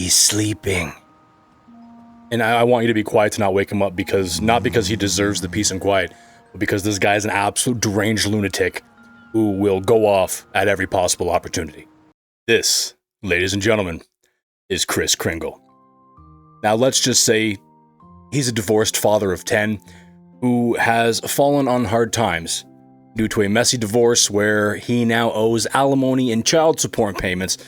He's sleeping. And I want you to be quiet to not wake him up, because not because he deserves the peace and quiet, but because this guy is an absolute deranged lunatic who will go off at every possible opportunity. This, ladies and gentlemen, is Chris Kringle. Now let's just say he's a divorced father of 10 who has fallen on hard times due to a messy divorce where he now owes alimony and child support payments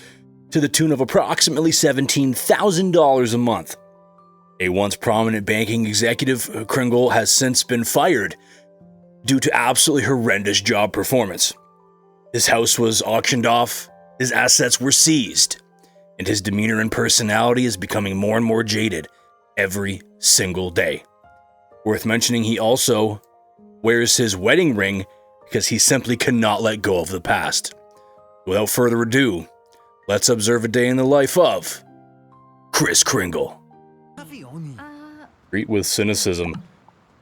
to the tune of approximately $17,000 a month. A once prominent banking executive, Kringle has since been fired due to absolutely horrendous job performance. His house was auctioned off, his assets were seized, and his demeanor and personality is becoming more and more jaded every single day. Worth mentioning, he also wears his wedding ring because he simply cannot let go of the past. Without further ado, let's observe a day in the life of Chris Kringle. Treat with cynicism.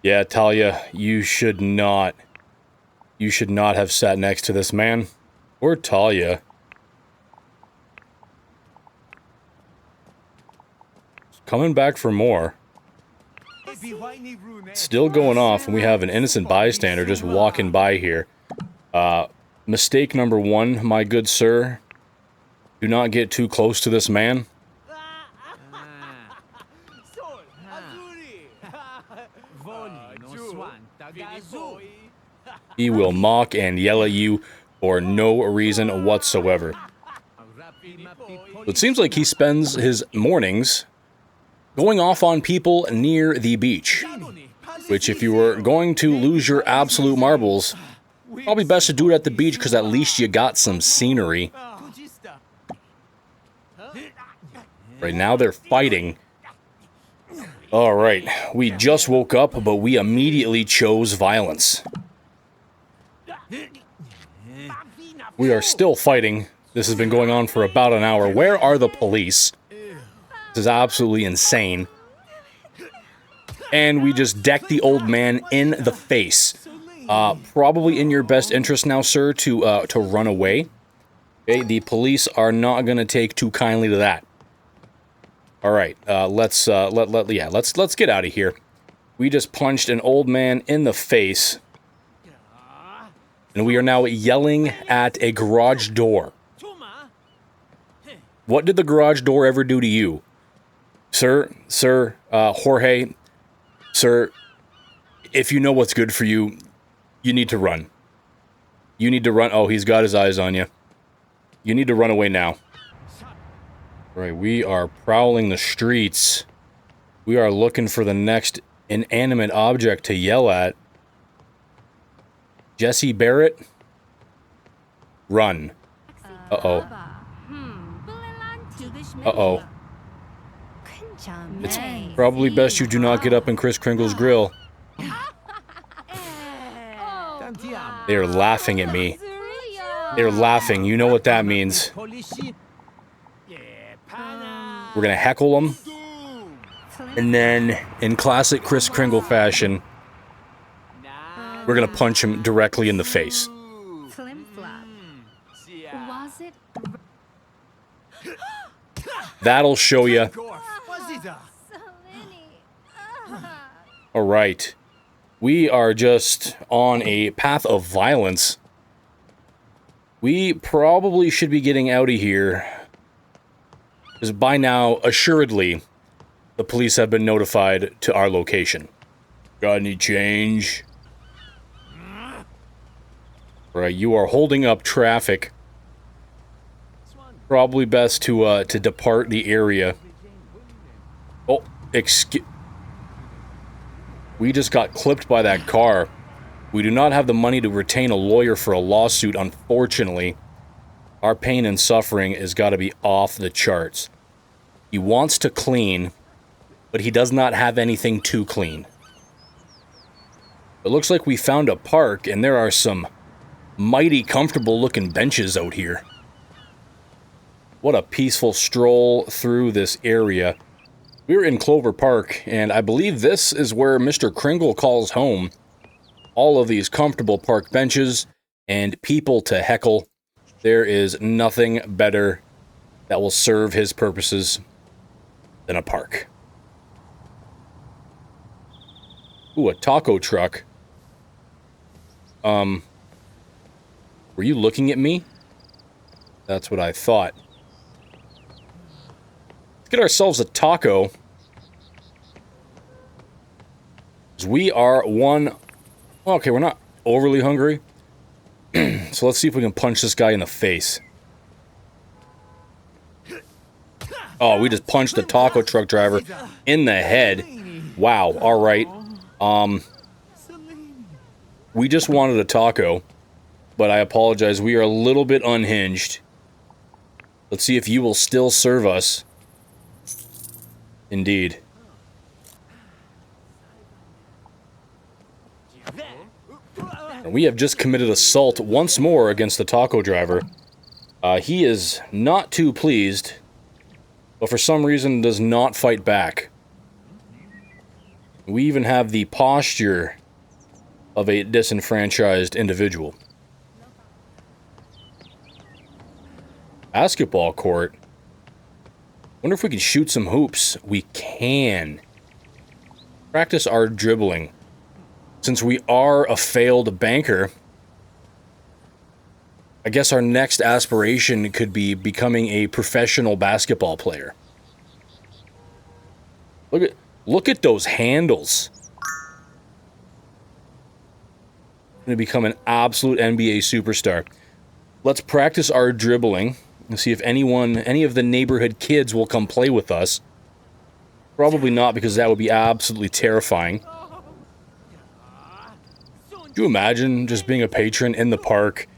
Yeah, Talia, you should not have sat next to this man. Or Talia. Coming back for more. Still going off, and we have an innocent bystander just walking by here. Mistake number 1, my good sir. Do not get too close to this man. He will mock and yell at you for no reason whatsoever. It seems like he spends his mornings going off on people near the beach, which if you were going to lose your absolute marbles, probably best to do it at the beach because at least you got some scenery. Right now they're fighting. Alright, we just woke up, but we immediately chose violence. We are still fighting. This has been going on for about an hour. Where are the police? This is absolutely insane. And we just decked the old man in the face. Probably in your best interest now, sir, to run away. Okay, the police are not going to take too kindly to that. All right, let's get out of here. We just punched an old man in the face, and we are now yelling at a garage door. What did the garage door ever do to you? Sir, Jorge, sir, if you know what's good for you, you need to run. You need to run. Oh, he's got his eyes on you. You need to run away now. Right, we are prowling the streets. We are looking for the next inanimate object to yell at. Jesse Barrett? Run. Uh-oh. Uh-oh. It's probably best you do not get up in Chris Kringle's grill. They are laughing at me. They're laughing. You know what that means. We're gonna heckle them. And then, in classic Chris Kringle fashion, we're gonna punch him directly in the face. That'll show you. Alright. We are just on a path of violence. We probably should be getting out of here. Because by now, assuredly, the police have been notified to our location. Got any change? Right, you are holding up traffic. Probably best to depart the area. Oh, excuse... We just got clipped by that car. We do not have the money to retain a lawyer for a lawsuit, unfortunately. Our pain and suffering has got to be off the charts. He wants to clean, but he does not have anything to clean. It looks like we found a park, and there are some mighty comfortable-looking benches out here. What a peaceful stroll through this area. We're in Clover Park, and I believe this is where Mr. Kringle calls home. All of these comfortable park benches and people to heckle. There is nothing better that will serve his purposes. than a park. Ooh, a taco truck. Were you looking at me? That's what I thought. Let's get ourselves a taco. We are one... Well, okay, we're not overly hungry. So let's see if we can punch this guy in the face. Oh, we just punched the taco truck driver in the head. Wow, alright. We just wanted a taco, but I apologize. We are a little bit unhinged. Let's see if you will still serve us. Indeed. And we have just committed assault once more against the taco driver. He is not too pleased, but for some reason does not fight back. We even have the posture of a disenfranchised individual. Basketball court. Wonder if we can shoot some hoops. We can. Practice our dribbling. Since we are a failed banker, I guess our next aspiration could be becoming a professional basketball player. Look at those handles. I'm going to become an absolute NBA superstar. Let's practice our dribbling and see if any of the neighborhood kids will come play with us. Probably not, because that would be absolutely terrifying. Could you imagine just being a patron in the park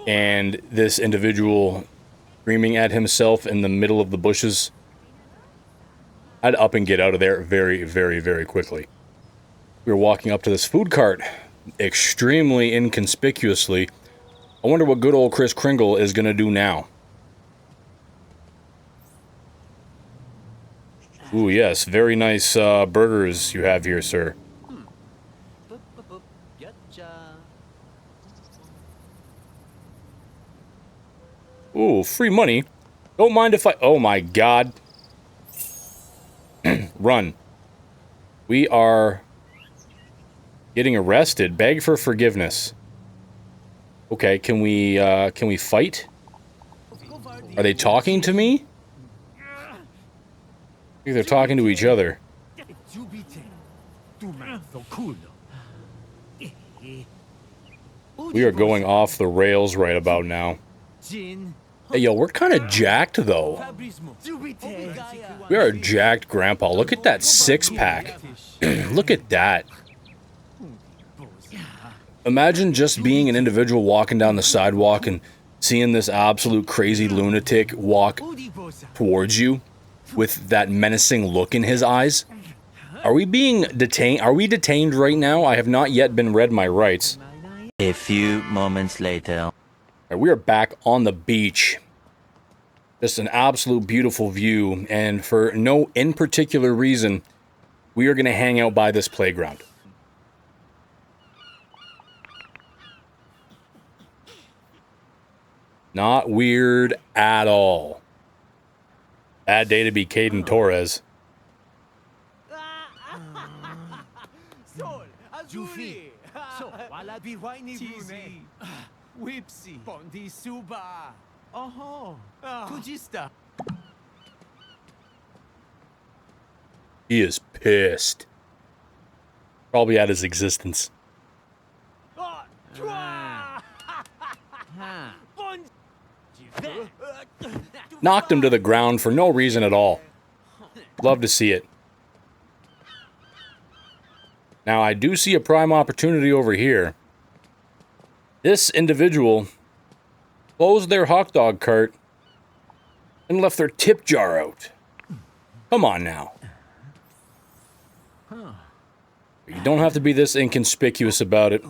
and this individual screaming at himself in the middle of the bushes? I'd up and get out of there very, very, very quickly. We were walking up to this food cart extremely inconspicuously. I wonder what good old Chris Kringle is going to do now. Ooh, yes, very nice burgers you have here, sir. Ooh, free money. Don't mind if I... Oh my god. Run. We are getting arrested. Beg for forgiveness. Okay, can we fight? Are they talking to me? I think they're talking to each other. We are going off the rails right about now. Hey, yo, we're kind of jacked, though. We are a jacked grandpa. Look at that six-pack. Look at that. Imagine just being an individual walking down the sidewalk and seeing this absolute crazy lunatic walk towards you with that menacing look in his eyes. Are we being detained? Are we detained right now? I have not yet been read my rights. A few moments later. Right, we are back on the beach. Just an absolute beautiful view, and for no in particular reason, we are going to hang out by this playground. Not weird at all. Bad day to be Caden Torres. He is pissed. Probably at his existence. Knocked him to the ground for no reason at all. Love to see it. Now, I do see a prime opportunity over here. This individual closed their hot dog cart and left their tip jar out. Come on now. You don't have to be this inconspicuous about it.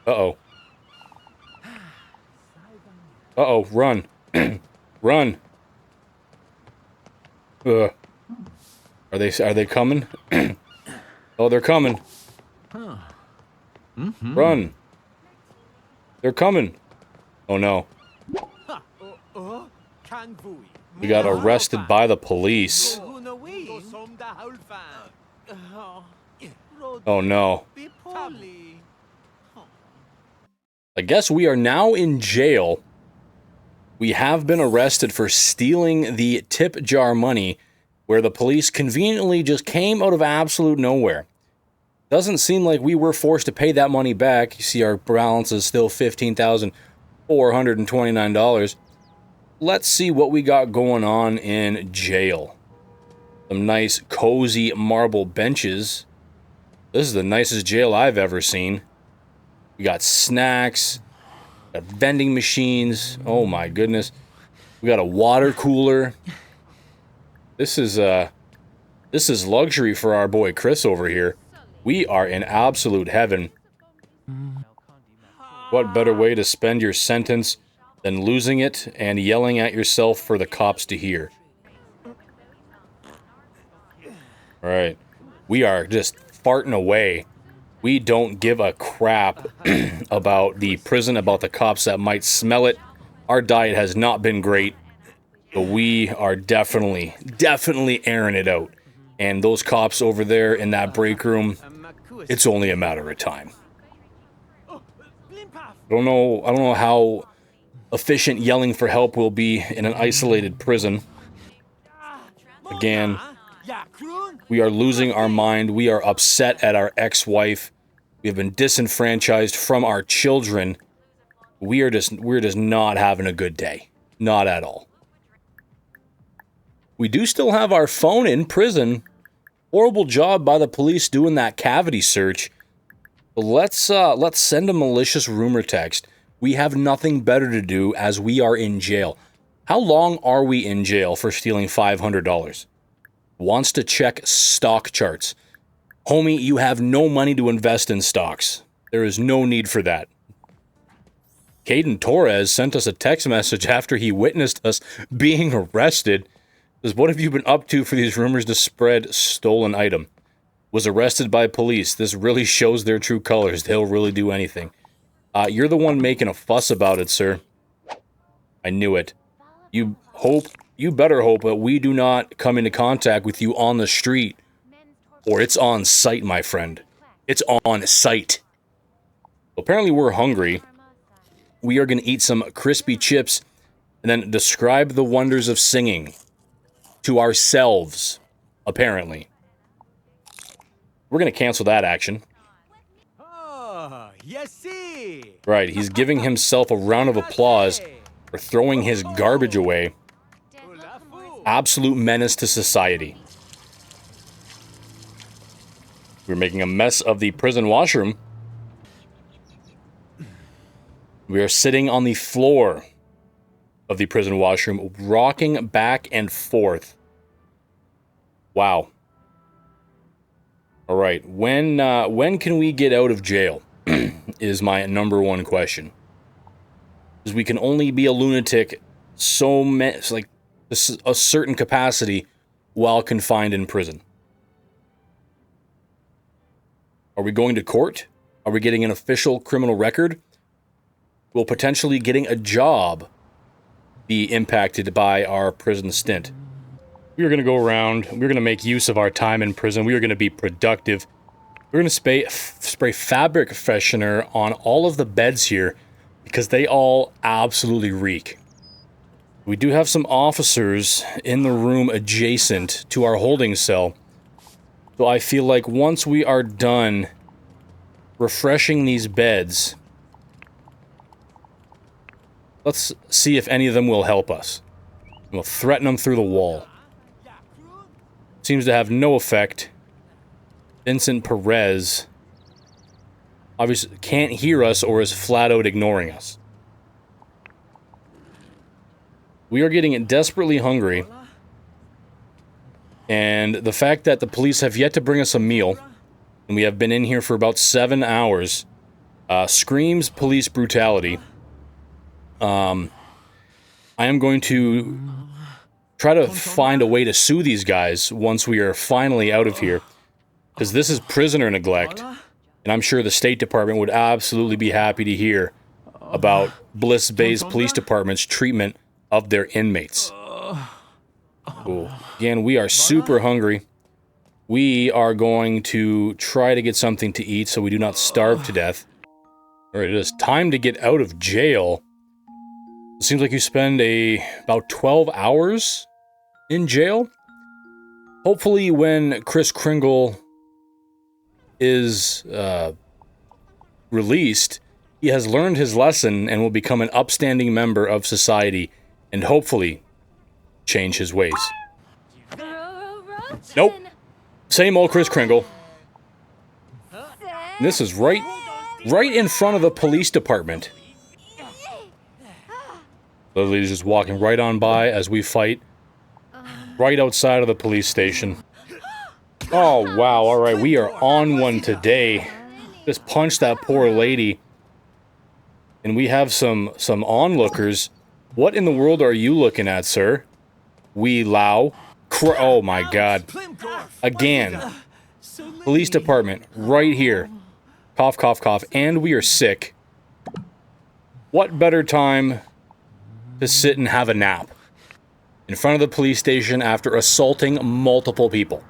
Uh-oh. Uh-oh, run. Run. Are they coming? Oh, they're coming. Run. They're coming. Oh no. We got arrested by the police. Oh no. I guess we are now in jail. We have been arrested for stealing the tip jar money, where the police conveniently just came out of absolute nowhere. Doesn't seem like we were forced to pay that money back. You see our balance is still $15,429. Let's see what we got going on in jail. Some nice, cozy marble benches. This is the nicest jail I've ever seen. We got snacks, got vending machines. Oh my goodness. We got a water cooler. This is luxury for our boy Chris over here. We are in absolute heaven. What better way to spend your sentence than losing it and yelling at yourself for the cops to hear? Alright. We are just farting away. We don't give a crap about the prison, about the cops that might smell it. Our diet has not been great, but we are definitely airing it out. And those cops over there in that break room, it's only a matter of time. I don't know how efficient yelling for help will be in an isolated prison. Again, we are losing our mind. We are upset at our ex-wife. We have been disenfranchised from our children. We're just not having a good day. Not at all. We do still have our phone in prison. Horrible job by the police doing that cavity search. But let's send a malicious rumor text. We have nothing better to do as we are in jail. How long are we in jail for stealing $500? Wants to check stock charts. Homie, you have no money to invest in stocks. There is no need for that. Caden Torres sent us a text message after he witnessed us being arrested. Says, what have you been up to for these rumors to spread stolen item? Was arrested by police. This really shows their true colors. They'll really do anything. You're the one making a fuss about it, sir. I knew it. You better hope that we do not come into contact with you on the street. Or it's on site, my friend. It's on site. Apparently we're hungry. We are going to eat some crispy chips and then describe the wonders of singing to ourselves, apparently. We're going to cancel that action. Right, he's giving himself a round of applause for throwing his garbage away. Absolute menace to society. We're making a mess of the prison washroom. We are sitting on the floor of the prison washroom, rocking back and forth. Wow. All right, when can we get out of jail? Is my number one question. Because we can only be a lunatic like a certain capacity while confined in prison. Are we going to court? Are we getting an official criminal record? Will potentially getting a job be impacted by our prison stint? We are going to go around. We're going to make use of our time in prison. We are going to be productive. We're going to spray fabric freshener on all of the beds here because they all absolutely reek. We do have some officers in the room adjacent to our holding cell. So I feel like once we are done refreshing these beds, let's see if any of them will help us. We'll threaten them through the wall. Seems to have no effect. Vincent Perez obviously can't hear us or is flat out ignoring us. We are getting desperately hungry. And the fact that the police have yet to bring us a meal, and we have been in here for about 7 hours, screams police brutality. I am going to try to find a way to sue these guys once we are finally out of here. Because this is prisoner neglect. And I'm sure the State Department would absolutely be happy to hear about Bliss Bay's police department's treatment of their inmates. Ooh. Again, we are super hungry. We are going to try to get something to eat so we do not starve to death. All right, it is time to get out of jail. It seems like you spend about 12 hours in jail. Hopefully when Chris Kringle is released, he has learned his lesson and will become an upstanding member of society and hopefully change his ways. Nope. Same old Chris Kringle. And this is right in front of the police department. Lily's just walking right on by as we fight. Right outside of the police station. Oh, wow. All right, we are on one today. Just punched that poor lady. And we have some onlookers. What in the world are you looking at, sir? Wee Lao. Oh, my God. Again. Police department, right here. Cough, cough, cough. And we are sick. What better time to sit and have a nap in front of the police station after assaulting multiple people?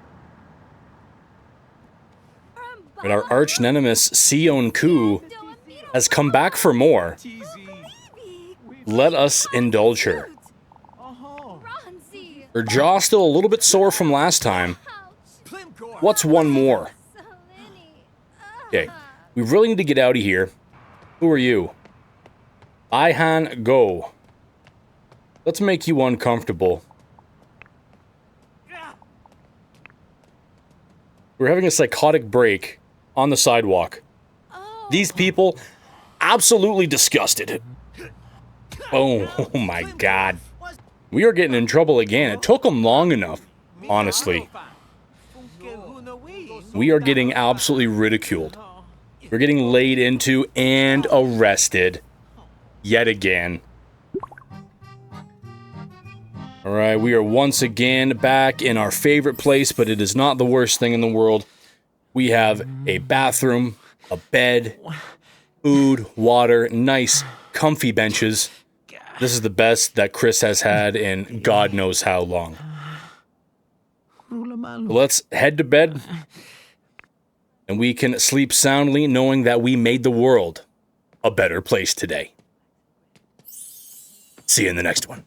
And our arch nemesis, Sion Ku, has come back for more. Let us indulge her. Her jaw's still a little bit sore from last time. What's one more? Okay, we really need to get out of here. Who are you? Ihan Go. Let's make you uncomfortable. We're having a psychotic break on the sidewalk. These people, absolutely disgusted. Oh my God. We are getting in trouble again. It took them long enough, honestly. We are getting absolutely ridiculed. We're getting laid into and arrested. Yet again. Alright, we are once again back in our favorite place, but it is not the worst thing in the world. We have a bathroom, a bed, food, water, nice, comfy benches. This is the best that Chris has had in God knows how long. Let's head to bed, and we can sleep soundly knowing that we made the world a better place today. See you in the next one.